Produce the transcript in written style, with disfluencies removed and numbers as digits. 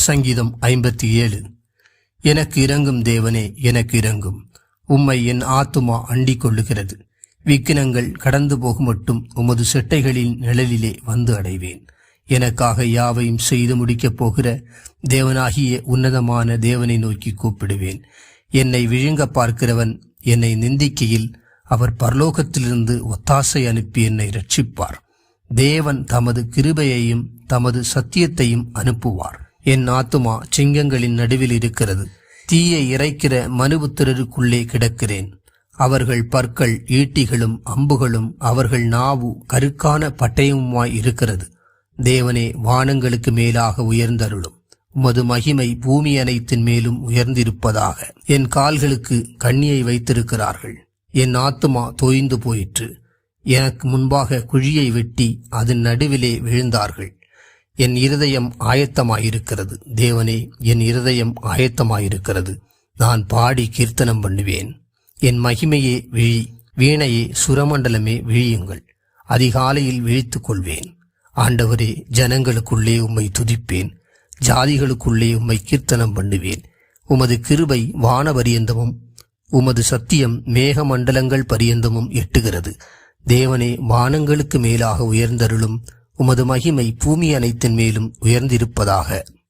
சங்கீதம் 57. எனக்கு இரங்கும் தேவனே, எனக்கு இரங்கும். உம்மை என் ஆத்துமா அண்டிக் கொள்ளுகிறது. விக்கினங்கள் கடந்து போகும் மட்டும் உமது செட்டைகளின் நிழலிலே வந்து அடைவேன். எனக்காக யாவையும் செய்து முடிக்கப் போகிற தேவனாகிய உன்னதமான தேவனை நோக்கி கூப்பிடுவேன். என்னை விழுங்க பார்க்கிறவன் என்னை நிந்திக்கையில் அவர் பரலோகத்திலிருந்து ஒத்தாசை அனுப்பி என்னை ரட்சிப்பார். தேவன் தமது கிருபையையும் தமது சத்தியத்தையும் அனுப்புவார். என் ஆத்துமா சிங்கங்களின் நடுவில் இருக்கிறது. தீயை இறைக்கிற மனுபுத்திரருக்குள்ளே கிடக்கிறேன். அவர்கள் பற்கள் ஈட்டிகளும் அம்புகளும் அவர்கள் நாவு கருக்கான பட்டயமுமாய் இருக்கிறது. தேவனே, வானங்களுக்கு மேலாக உயர்ந்தருளும். உமது மகிமை பூமி அனைத்தின் மேலும் உயர்ந்திருப்பதாக. என் கால்களுக்கு கண்ணியை வைத்திருக்கிறார்கள். என் ஆத்துமா தோய்ந்து போயிற்று. எனக்கு முன்பாக குழியை வெட்டி அதன் நடுவிலே விழுந்தார்கள். என் இருதயம் ஆயத்தமாயிருக்கிறது. தேவனே, என் இருதயம் ஆயத்தமாயிருக்கிறது. நான் பாடி கீர்த்தனம் பண்ணுவேன். என் மகிமையே விழி, வீணையே சுரமண்டலமே விழியுங்கள். அதிகாலையில் விழித்துக் கொள்வேன். ஆண்டவரே, ஜனங்களுக்குள்ளே உம்மை துதிப்பேன். ஜாதிகளுக்குள்ளே உம்மை கீர்த்தனம் பண்ணுவேன். உமது கிருபை வானபரியந்தமும் உமது சத்தியம் மேகமண்டலங்கள் பரியந்தமும் எட்டுகிறது. தேவனே, வானங்களுக்கு மேலாக உயர்ந்தருளும். உமது மகிமை பூமி அனைத்தின் மேலும் உயர்ந்திருப்பதாக.